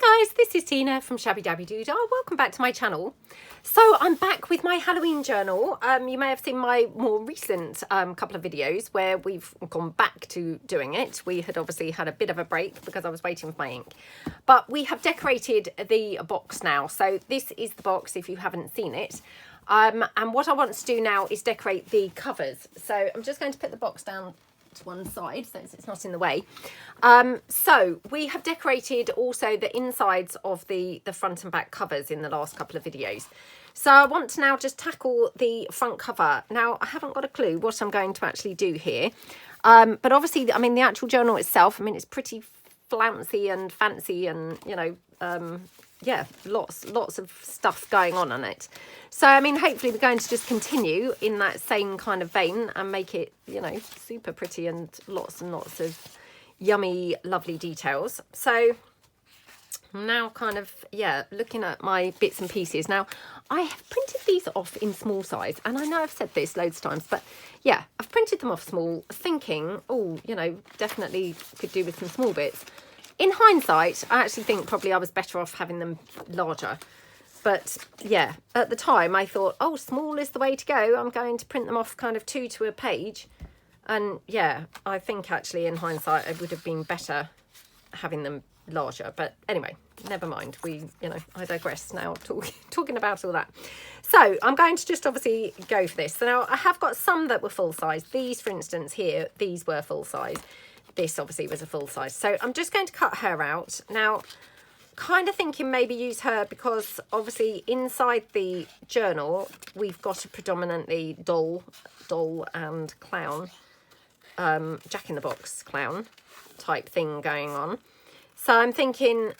Hi guys, this is Tina from Shabbydabbydoodah. Welcome back to my channel. So I'm back with my Halloween journal. You may have seen my more recent couple of videos where we've gone back to doing it. We had obviously had a bit of a break because I was waiting for my ink. But we have decorated the box now. So this is the box if you haven't seen it. And what I want to do now is decorate the covers. So I'm just going to put the box down to one side so it's not in the way. So we have decorated also the insides of the front and back covers in the last couple of videos. So I want to now just tackle the front cover. Now I haven't got a clue what I'm going to actually do here, but obviously I mean the actual journal itself, I mean it's pretty flouncy and fancy and you know yeah, lots of stuff going on it. So I mean hopefully we're going to just continue in that same kind of vein and make it, you know, super pretty and lots of yummy lovely details. So now kind of, yeah, looking at my bits and pieces. Now I have printed these off in small size, and I know I've said this loads of times, but yeah, I've printed them off small thinking, oh, you know, definitely could do with some small bits. In hindsight, I actually think probably I was better off having them larger. But yeah, at the time I thought, oh, small is the way to go. I'm going to print them off kind of 2 to a page. And yeah, I think actually in hindsight, it would have been better having them larger. But anyway, never mind. You know, I digress now talking about all that. So I'm going to just obviously go for this. So now I have got some that were full size. These, for instance, here, these were full size. This obviously was a full size. So I'm just going to cut her out. Now, kind of thinking maybe use her because obviously inside the journal, we've got a predominantly doll and clown, Jack-in-the-Box clown type thing going on. So I'm thinking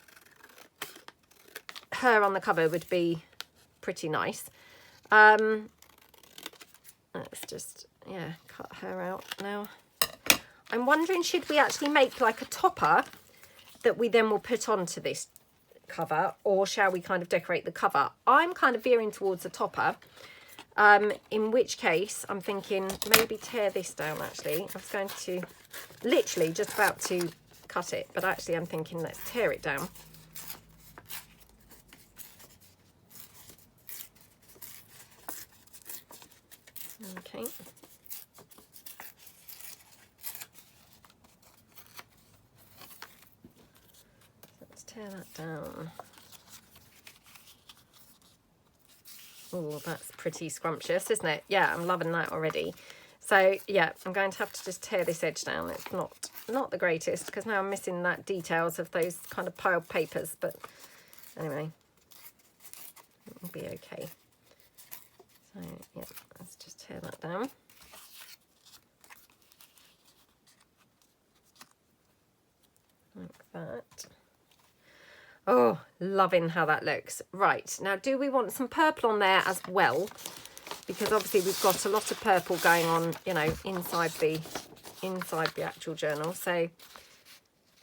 her on the cover would be pretty nice. Let's just, yeah, cut her out now. I'm wondering, should we actually make like a topper that we then will put onto this cover, or shall we kind of decorate the cover? I'm kind of veering towards a topper, in which case I'm thinking maybe tear this down. Actually, I was going to literally just about to cut it, but actually I'm thinking let's tear it down. Okay. Tear that down. Oh, that's pretty scrumptious, isn't it? Yeah, I'm loving that already. So yeah, I'm going to have to just tear this edge down. It's not the greatest because now I'm missing that details of those kind of piled papers, but anyway, it will be okay. So yeah, let's just tear that down. Like that. Oh, loving how that looks. Right, now do we want some purple on there as well? Because obviously we've got a lot of purple going on, you know, inside the actual journal. So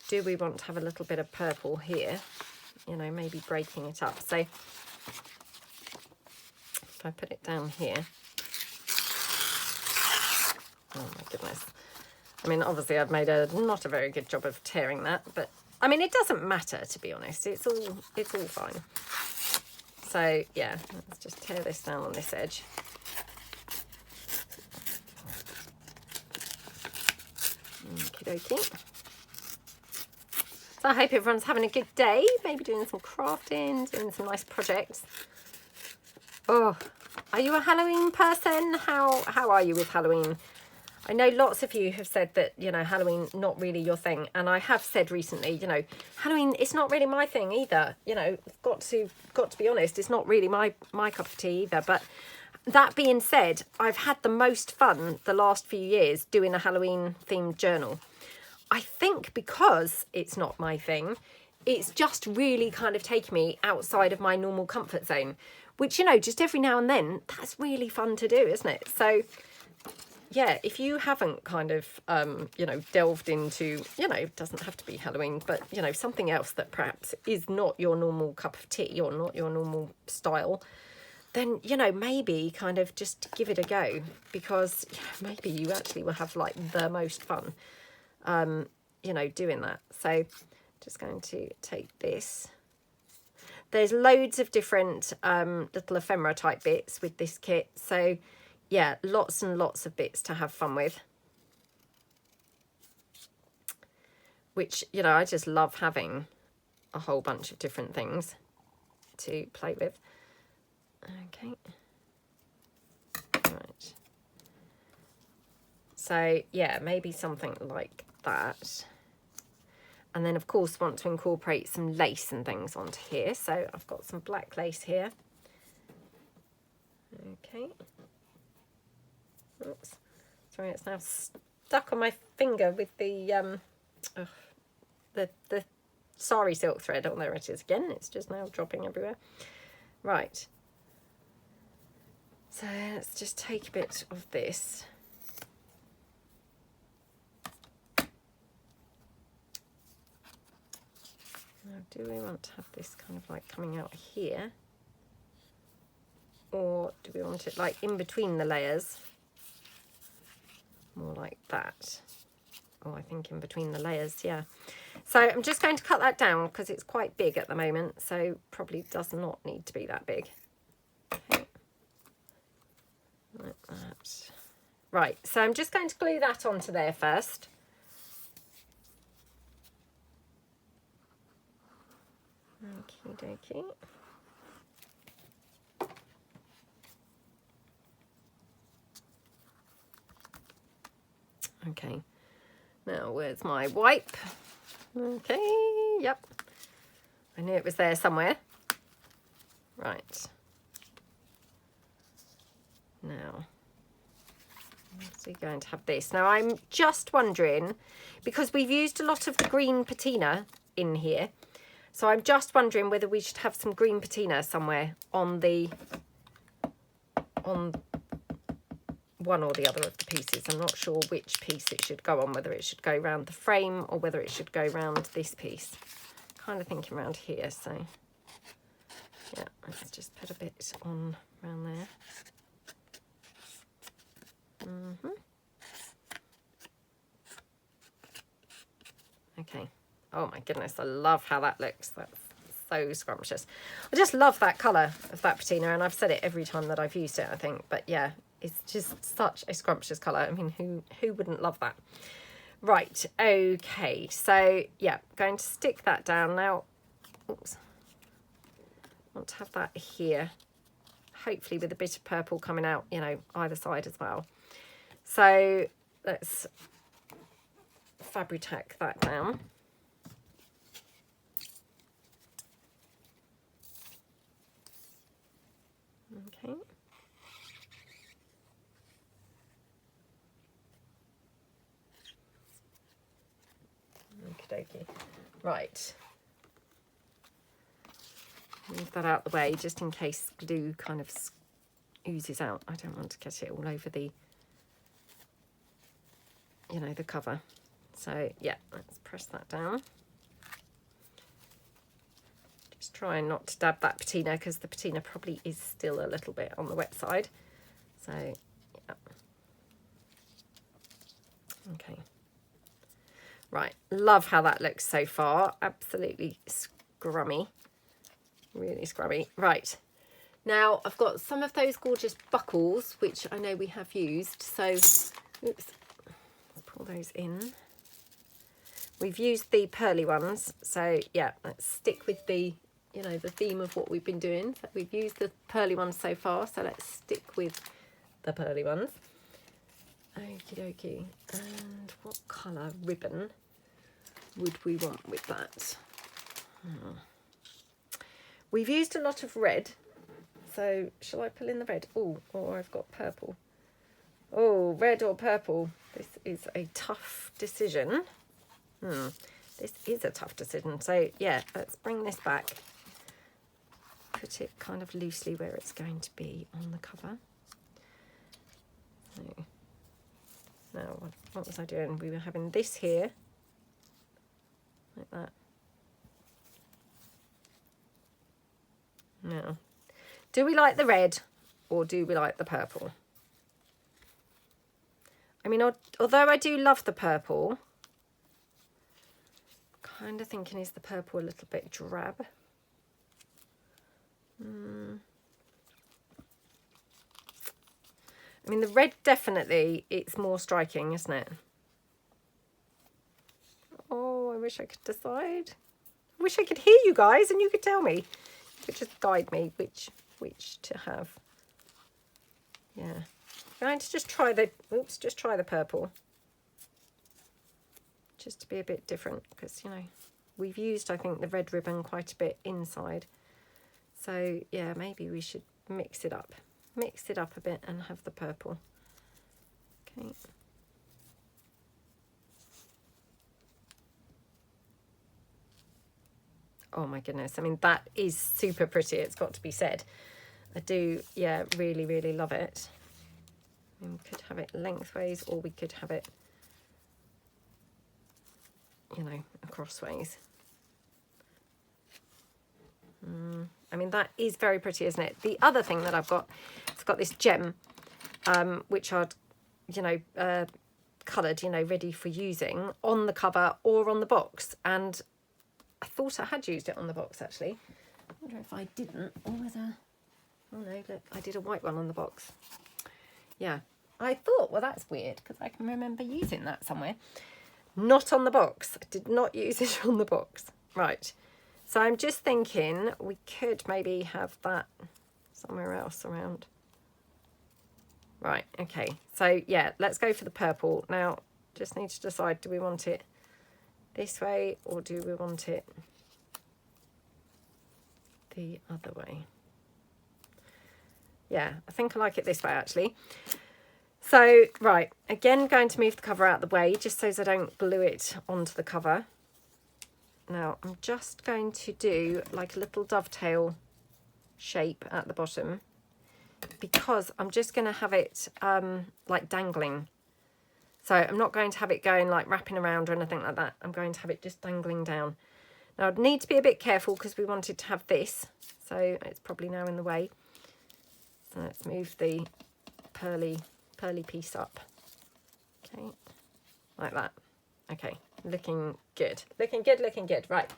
do we want to have a little bit of purple here? You know, maybe breaking it up. So if I put it down here. Oh my goodness. I mean, obviously I've made not a very good job of tearing that, but I mean, it doesn't matter, to be honest. It's all fine. So yeah, let's just tear this down on this edge. Okie dokie. So I hope everyone's having a good day. Maybe doing some crafting, doing some nice projects. Oh, are you a Halloween person? How are you with Halloween? I know lots of you have said that, you know, Halloween, not really your thing. And I have said recently, you know, Halloween, it's not really my thing either. You know, got to be honest, it's not really my cup of tea either. But that being said, I've had the most fun the last few years doing a Halloween themed journal. I think because it's not my thing, it's just really kind of taken me outside of my normal comfort zone, which, you know, just every now and then, that's really fun to do, isn't it? So yeah, if you haven't kind of, you know, delved into, you know, it doesn't have to be Halloween, but, you know, something else that perhaps is not your normal cup of tea or not your normal style, then, you know, maybe kind of just give it a go, because yeah, maybe you actually will have like the most fun, you know, doing that. So just going to take this there's loads of different little ephemera type bits with this kit. So yeah, lots and lots of bits to have fun with. Which, you know, I just love having a whole bunch of different things to play with. Okay. Right. So yeah, maybe something like that. And then of course want to incorporate some lace and things onto here. So I've got some black lace here. Okay. Oops. Sorry, it's now stuck on my finger with the the sari silk thread. Oh, there it is again. It's just now dropping everywhere. Right. So let's just take a bit of this. Now, do we want to have this kind of like coming out here? Or do we want it like in between the layers? More like that. Oh, I think in between the layers, yeah. So I'm just going to cut that down because it's quite big at the moment, so probably does not need to be that big. Okay. Like that. Right, so I'm just going to glue that onto there first. Okie dokie. Okay, now where's my wipe? Okay, yep. I knew it was there somewhere. Right. Now, so you're going to have this. Now I'm just wondering, because we've used a lot of the green patina in here, so I'm just wondering whether we should have some green patina somewhere on one or the other of the pieces. I'm not sure which piece it should go on, whether it should go around the frame or whether it should go around this piece. Kind of thinking around here, so yeah, let's just put a bit on around there. Okay. Oh my goodness, I love how that looks. That's so scrumptious. I just love that colour of that patina, and I've said it every time that I've used it, I think. But yeah, it's just such a scrumptious colour. I mean, who wouldn't love that? Right, okay. So yeah, going to stick that down now. Oops. I want to have that here. Hopefully with a bit of purple coming out, you know, either side as well. So let's Fabri-Tac that down. Okay. Okie dokie. Right. Move that out the way just in case glue kind of oozes out. I don't want to get it all over the, you know, the cover. So yeah, let's press that down. Just trying not to dab that patina because the patina probably is still a little bit on the wet side. So yeah. Okay. Right, love how that looks so far. Absolutely scrummy. Really scrubby. Right, now I've got some of those gorgeous buckles which I know we have used, so oops, let's pull those in. We've used the pearly ones, so yeah, let's stick with the, you know, the theme of what we've been doing. So we've used the pearly ones so far, so let's stick with the pearly ones. Okie dokie. And what colour ribbon would we want with that? We've used a lot of red, so shall I pull in the red? Oh, or I've got purple. Oh, red or purple. This is a tough decision. This is a tough decision. So yeah, let's bring this back. Put it kind of loosely where it's going to be on the cover. So now, what was I doing? We were having this here, like that. Now, do we like the red or do we like the purple? I mean, although I do love the purple, kind of thinking, is the purple a little bit drab? I mean, the red definitely, it's more striking, isn't it? Oh, I wish I could decide. I wish I could hear you guys and you could tell me. You could just guide me which to have. Yeah. I'm going to just try the, oops, just try the purple. Just to be a bit different because, you know, we've used, I think, the red ribbon quite a bit inside. So, yeah, maybe we should mix it up. Mix it up a bit and have the purple. Okay. Oh my goodness. I mean, that is super pretty. It's got to be said. I do, yeah, really, really love it. And we could have it lengthways or we could have it, you know, crossways. I mean, that is very pretty, isn't it? The other thing that I've got, it's got this gem, which I'd, you know, coloured, you know, ready for using on the cover or on the box. And I thought I had used it on the box, actually. I wonder if I didn't, or whether, oh no, look, I did a white one on the box. Yeah, I thought, well, that's weird, because I can remember using that somewhere. Not on the box. I did not use it on the box. Right. So I'm just thinking we could maybe have that somewhere else around. Right, okay. So, yeah, let's go for the purple. Now, just need to decide, do we want it this way or do we want it the other way? Yeah, I think I like it this way, actually. So, right, again, going to move the cover out of the way just so as I don't glue it onto the cover. Now, I'm just going to do like a little dovetail shape at the bottom because I'm just going to have it like dangling. So I'm not going to have it going like wrapping around or anything like that. I'm going to have it just dangling down. Now, I'd need to be a bit careful because we wanted to have this. So it's probably now in the way. So let's move the pearly piece up. Okay, like that. Okay. Looking good. Looking good, looking good. Right.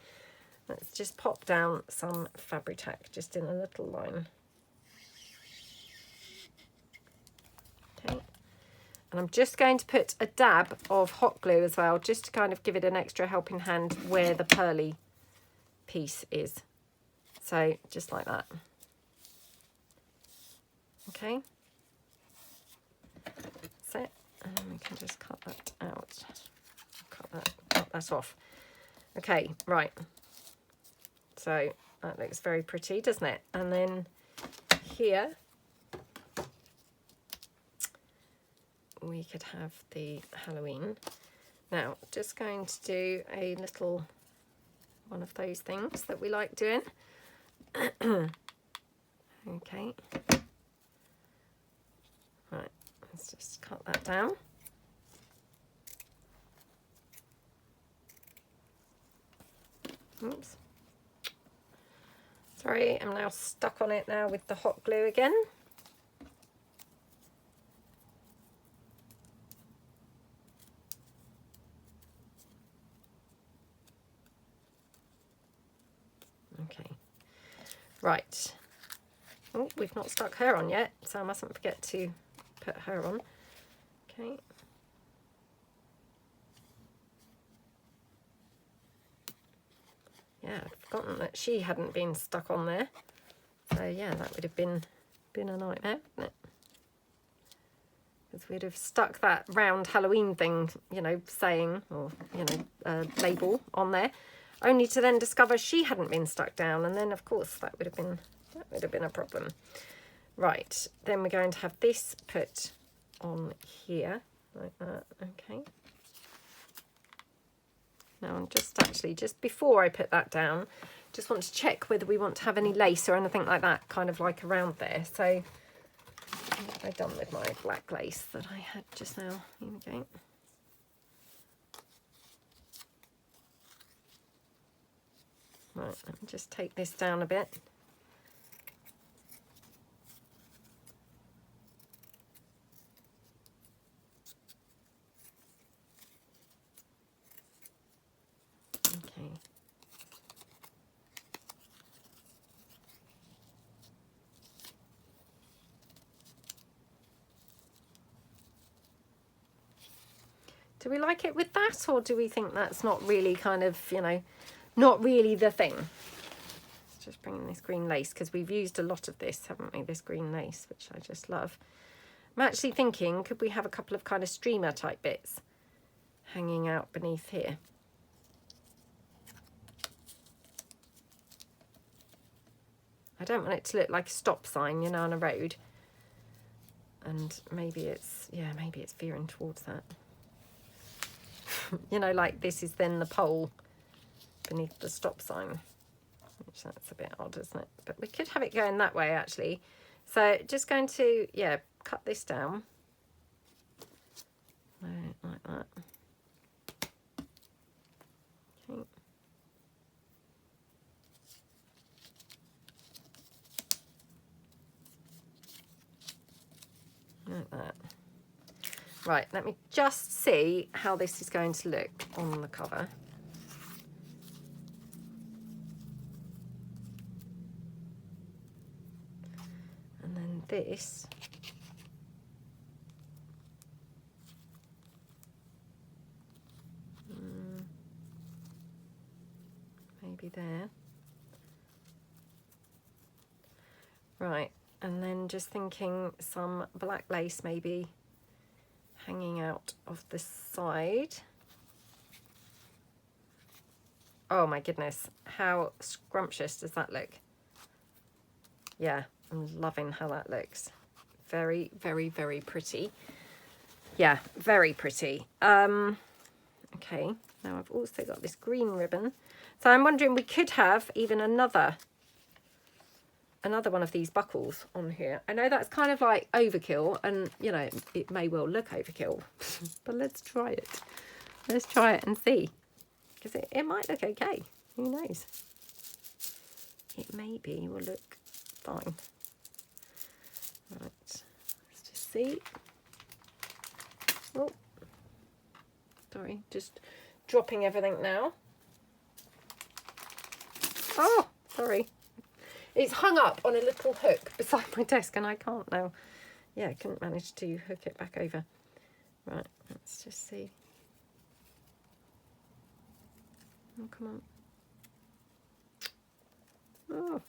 Let's just pop down some Fabri-Tac just in a little line. Okay. And I'm just going to put a dab of hot glue as well, just to kind of give it an extra helping hand where the pearly piece is. So just like that. Okay. That's it. And then we can just cut that out. Cut that off. Okay, right. So that looks very pretty, doesn't it? And then here we could have the Halloween. Now, just going to do a little one of those things that we like doing. Okay. Right, let's just cut that down. Oops. Sorry, I'm now stuck on it now with the hot glue again. Okay. Right. Oh, we've not stuck her on yet, so I mustn't forget to put her on. Okay. Yeah, I'd forgotten that she hadn't been stuck on there. So yeah, that would have been a nightmare, wouldn't it? Because we'd have stuck that round Halloween thing, you know, saying, or, you know, label on there, only to then discover she hadn't been stuck down. And then, of course, that would have been a problem. Right, then we're going to have this put on here, like that, okay. Now I'm just before I put that down, just want to check whether we want to have any lace or anything like that, kind of like around there. So what have I done with my black lace that I had just now? Here we go. Right, let me just take this down a bit. Okay. Do we like it with that, or do we think that's not really kind of, you know, not really the thing? Let's just bring in this green lace, because we've used a lot of this, haven't we? This green lace, which I just love. I'm actually thinking, could we have a couple of kind of streamer type bits hanging out beneath here? I don't want it to look like a stop sign, you know, on a road. And maybe it's, yeah, maybe it's veering towards that. You know, like this is then the pole beneath the stop sign, which that's a bit odd, isn't it? But we could have it going that way, actually. So just going to, yeah, cut this down. Like that. Okay. Like that. Right, let me just see how this is going to look on the cover. And then this. Maybe there. Right, and then just thinking some black lace maybe hanging out of the side. Oh my goodness, how scrumptious does that look? Yeah, I'm loving how that looks. Very, very, very pretty. Yeah, very pretty. Okay, now I've also got this green ribbon. So I'm wondering, we could have even another one of these buckles on here. I know that's kind of like overkill, and you know, it may well look overkill, but let's try it. Let's try it and see, because it might look okay. Who knows? It maybe will look fine. Right, let's just see. Oh, sorry, just dropping everything now. Oh, sorry. It's hung up on a little hook beside my desk, and I can't now. Yeah, I couldn't manage to hook it back over. Right, let's just see. Oh, come on. Oh.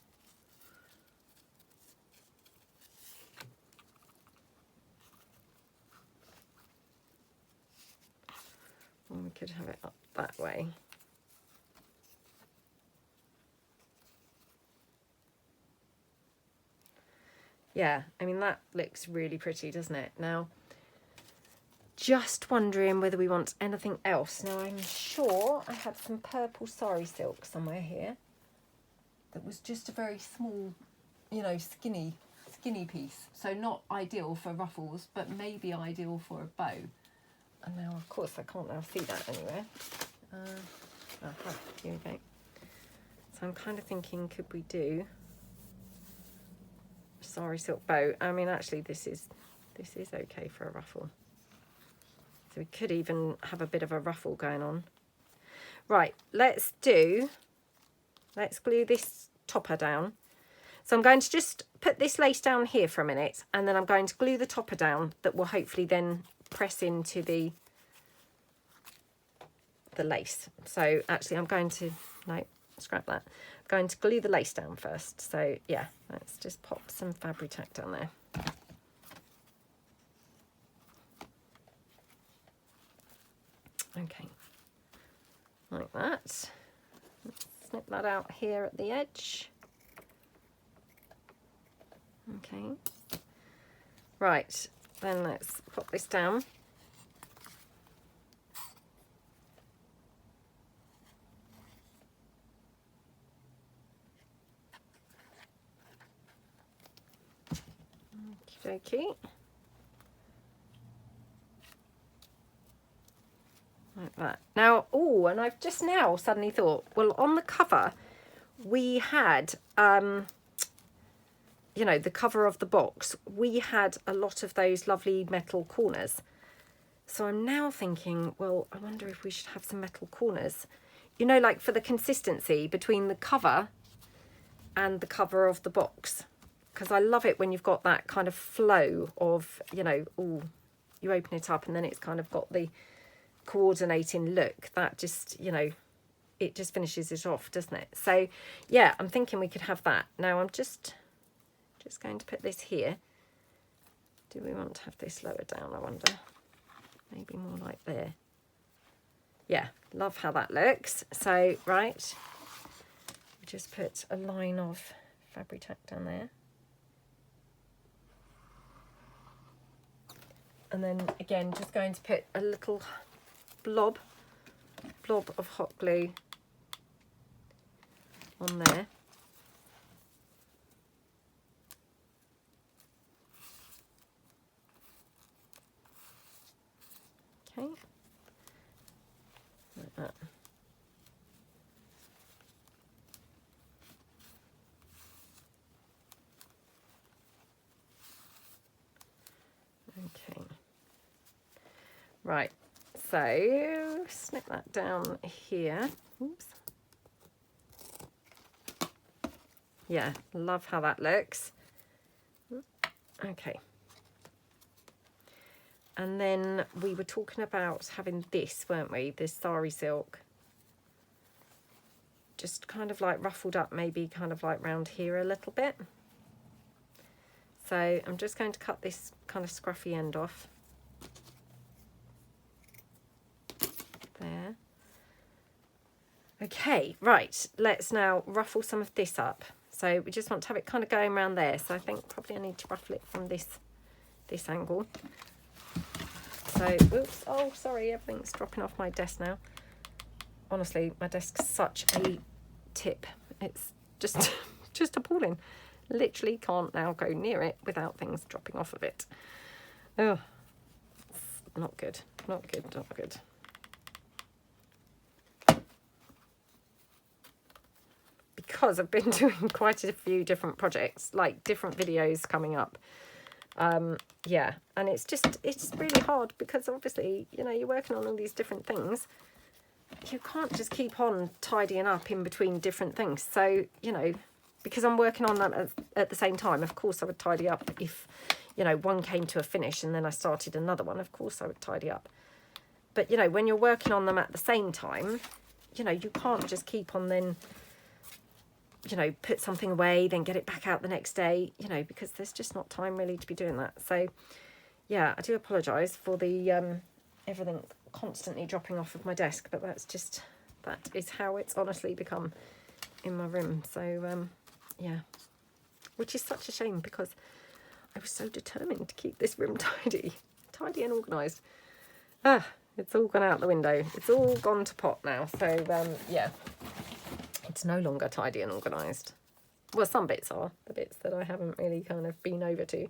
Or we could have it up that way. Yeah, I mean, that looks really pretty, doesn't it? Now, just wondering whether we want anything else. Now, I'm sure I had some purple sari silk somewhere here that was just a very small, you know, skinny piece. So not ideal for ruffles, but maybe ideal for a bow. And now, of course, I can't now see that anywhere. Here we go. So I'm kind of thinking, could we do sari silk bow? I mean, actually, this is okay for a ruffle. So we could even have a bit of a ruffle going on. Right, let's glue this topper down. So I'm going to just put this lace down here for a minute, and then I'm going to glue the topper down that will hopefully then press into the lace. So actually I'm going to, no, scrap that. I'm going to glue the lace down first. So yeah, let's just pop some fabric tack down there. Okay, like that. Let's snip that out here at the edge. Okay, right, then let's pop this down. Okie dokie. Like that. Now, oh, and I've just now suddenly thought, well, on the cover, we had, you know, the cover of the box, we had a lot of those lovely metal corners. So I'm now thinking, well, I wonder if we should have some metal corners, you know, like for the consistency between the cover and the cover of the box. Because I love it when you've got that kind of flow of, you know, oh, you open it up and then it's kind of got the coordinating look, that just, you know, it just finishes it off, doesn't it? So yeah, I'm thinking we could have that. Now I'm just going to put this here. Do we want to have this lower down, I wonder? Maybe more like there. Yeah, love how that looks. So, right, just put a line of fabric tack down there. And then again, just going to put a little blob of hot glue on there. Okay, like that. Okay, right, so snip that down here. Oops. Yeah, love how that looks. Okay. And then we were talking about having this, weren't we? This sari silk. Just kind of like ruffled up, maybe kind of like round here a little bit. So I'm just going to cut this kind of scruffy end off. There. Okay, right, let's now ruffle some of this up. So we just want to have it kind of going around there. So I think probably I need to ruffle it from this angle. So, oops, oh, sorry, everything's dropping off my desk now. Honestly, my desk's such a tip. It's just, just appalling. Literally can't now go near it without things dropping off of it. Oh, it's not good, not good, not good. Because I've been doing quite a few different projects, like different videos coming up. Yeah, and it's really hard because obviously, you know, you're working on all these different things. You can't just keep on tidying up in between different things. So, you know, because I'm working on them at the same time, of course I would tidy up. If, you know, one came to a finish and then I started another one, of course I would tidy up. But, you know, when you're working on them at the same time, you know, you can't just keep on then, you know, put something away, then get it back out the next day, you know, because there's just not time really to be doing that. So, yeah, I do apologise for the everything constantly dropping off of my desk, but that is how it's honestly become in my room. So, yeah, which is such a shame because I was so determined to keep this room tidy and organised. Ah, it's all gone out the window. It's all gone to pot now. So, yeah. It's no longer tidy and organised. Well, some bits are, the bits that I haven't really kind of been over to.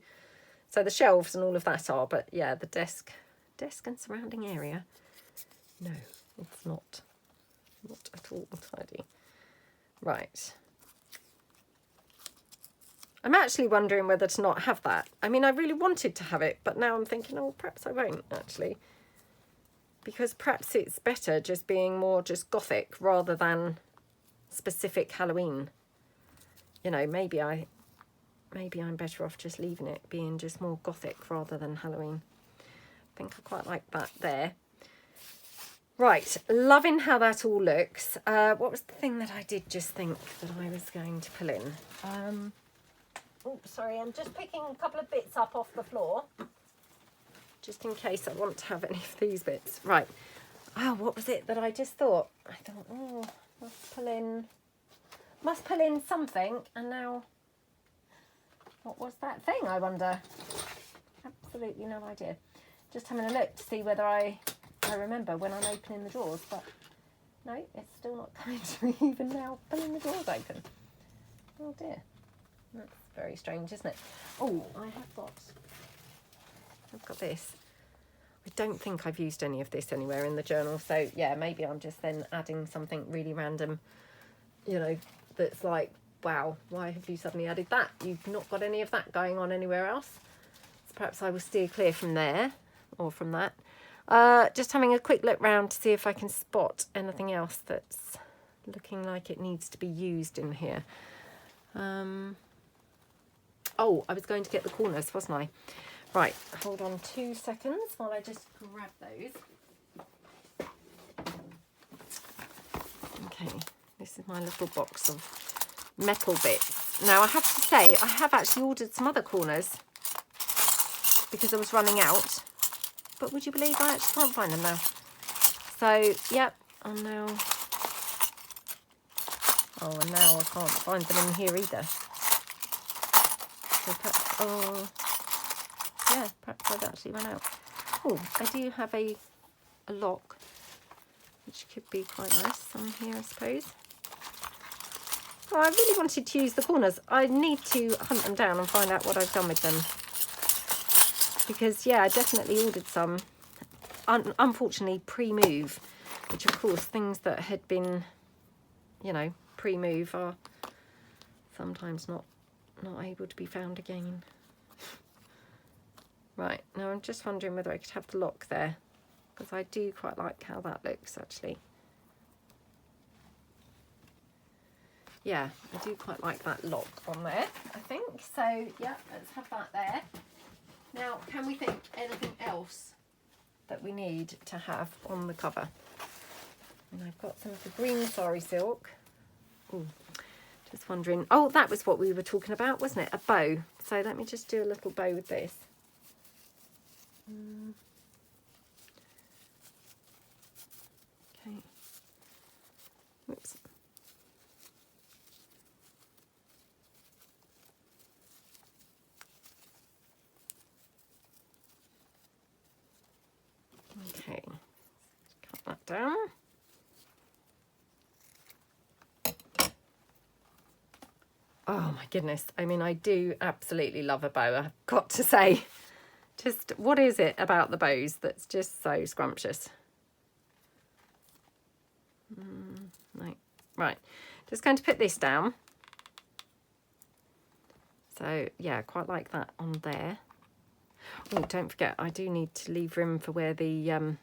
So the shelves and all of that are, but yeah, the desk and surrounding area, no, it's not at all tidy. Right. I'm actually wondering whether to not have that. I mean, I really wanted to have it, but now I'm thinking, oh, perhaps I won't actually. Because perhaps it's better just being more just gothic rather than specific Halloween. You know, maybe I'm better off just leaving it being just more gothic rather than Halloween. I think I quite like that there. Right, loving how that all looks. What was the thing that I did just think that I was going to pull in? Oh, sorry, I'm just picking a couple of bits up off the floor, just in case I want to have any of these bits. Right. Oh, what was it that I just thought? I thought, oh, must pull in something, and now what was that thing, I wonder? Absolutely no idea. Just having a look to see whether I remember when I'm opening the drawers, but no, it's still not coming to me even now pulling the drawers open. Oh dear, that's very strange, isn't it? Oh, I've got this. I don't think I've used any of this anywhere in the journal, so yeah, maybe I'm just then adding something really random, you know, that's like, wow, why have you suddenly added that? You've not got any of that going on anywhere else. So perhaps I will steer clear from there, or from that. Just having a quick look round to see if I can spot anything else that's looking like it needs to be used in here. Oh, I was going to get the corners, wasn't I? Right, hold on 2 seconds while I just grab those. Okay, this is my little box of metal bits. Now I have to say, I have actually ordered some other corners because I was running out. But would you believe I actually can't find them now? So, yep, and now I can't find them in here either. So perhaps, yeah, perhaps I'd actually run out. Oh, I do have a lock, which could be quite nice on here, I suppose. Oh, I really wanted to use the corners. I need to hunt them down and find out what I've done with them. Because, yeah, I definitely ordered some, unfortunately, pre-move, which, of course, things that had been, you know, pre-move are sometimes not able to be found again. Right, now I'm just wondering whether I could have the lock there, because I do quite like how that looks, actually. Yeah, I do quite like that lock on there, I think. So, yeah, let's have that there. Now, can we think anything else that we need to have on the cover? And I've got some of the green sari silk. Ooh, just wondering. Oh, that was what we were talking about, wasn't it? A bow. So let me just do a little bow with this. Okay. Whoops. Okay. Cut that down. Oh my goodness. I mean, I do absolutely love a bow, I've got to say. Just, what is it about the bows that's just so scrumptious? No. Right. Just going to put this down. So, yeah, quite like that on there. Oh, don't forget, I do need to leave room for where the, you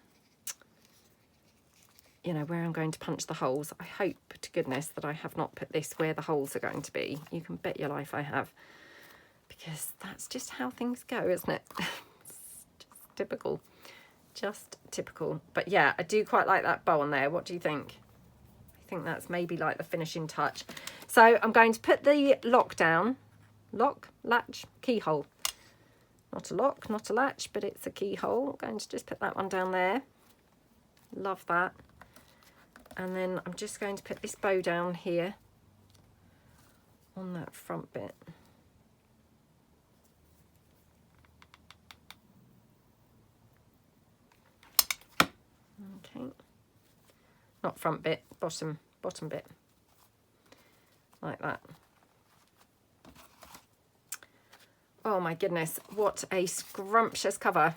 know, where I'm going to punch the holes. I hope to goodness that I have not put this where the holes are going to be. You can bet your life I have. Because that's just how things go, isn't it? Typical, just typical. But yeah, I do quite like that bow on there. What do you think? I think that's maybe like the finishing touch. So I'm going to put the lock down. Lock, latch, keyhole. Not a lock, not a latch, but it's a keyhole. I'm going to just put that one down there. Love that. And then I'm just going to put this bow down here on that front bit. Okay, not front bit, bottom bit, like that. Oh my goodness, what a scrumptious cover.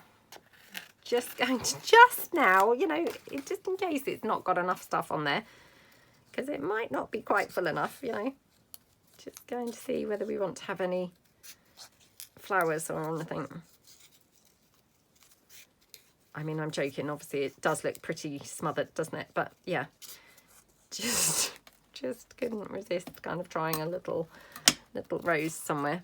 Just going to just now, you know, just in case it's not got enough stuff on there, because it might not be quite full enough, you know. Just going to see whether we want to have any flowers or anything. I mean, I'm joking, obviously it does look pretty smothered, doesn't it? But yeah, just couldn't resist kind of trying a little rose somewhere.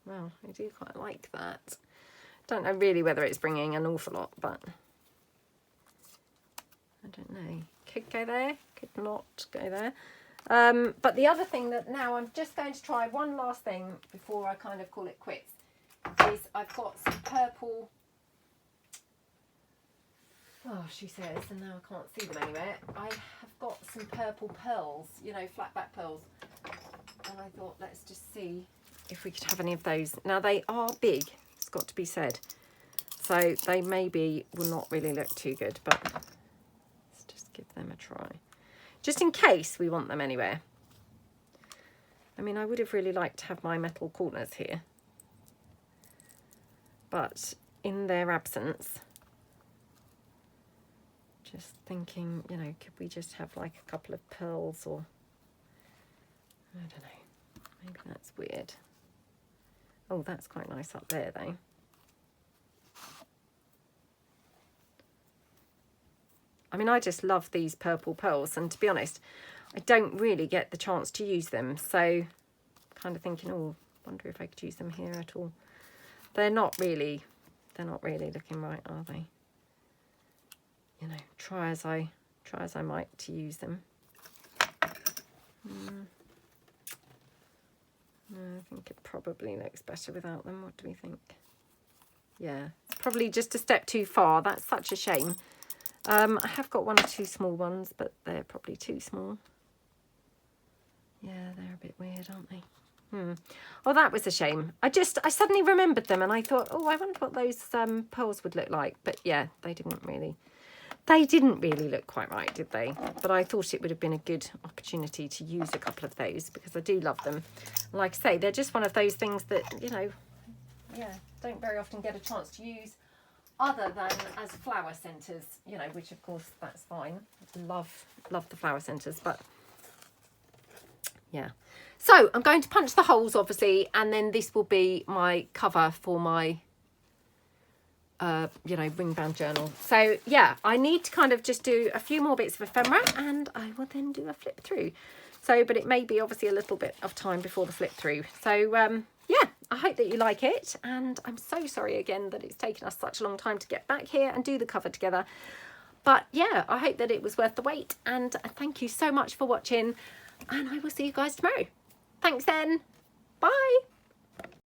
Well, I do quite like that. Don't know really whether it's bringing an awful lot, but I don't know. Could go there, could not go there. But the other thing that now I'm just going to try one last thing before I kind of call it quits is I've got some purple, oh she says, and now I can't see them anywhere. I have got some purple pearls, you know, flat back pearls, and I thought let's just see if we could have any of those. Now they are big, it's got to be said, so they maybe will not really look too good, but let's just give them a try. Just in case we want them anywhere. I mean, I would have really liked to have my metal corners here. But in their absence, just thinking, you know, could we just have like a couple of pearls or... I don't know. Maybe that's weird. Oh, that's quite nice up there, though. I mean, I just love these purple pearls, and to be honest, I don't really get the chance to use them, so kind of thinking, oh, wonder if I could use them here at all. they're not really looking right, are they? You know, try as I might to use them. I think it probably looks better without them. What do we think? Yeah, it's probably just a step too far. That's such a shame. I have got 1 or 2 small ones, but they're probably too small. Yeah, they're a bit weird, aren't they? Oh, that was a shame. I suddenly remembered them and I thought, oh, I wonder what those pearls would look like. But yeah, they didn't really look quite right, did they? But I thought it would have been a good opportunity to use a couple of those because I do love them. Like I say, they're just one of those things that, you know, yeah, don't very often get a chance to use other than as flower centres, you know, which of course that's fine. Love the flower centres, but yeah. So I'm going to punch the holes, obviously, and then this will be my cover for my you know, ring bound journal. So yeah, I need to kind of just do a few more bits of ephemera and I will then do a flip through. So, but it may be obviously a little bit of time before the flip through. So yeah, I hope that you like it, and I'm so sorry again that it's taken us such a long time to get back here and do the cover together. But yeah, I hope that it was worth the wait, and thank you so much for watching, and I will see you guys tomorrow. Thanks then. Bye.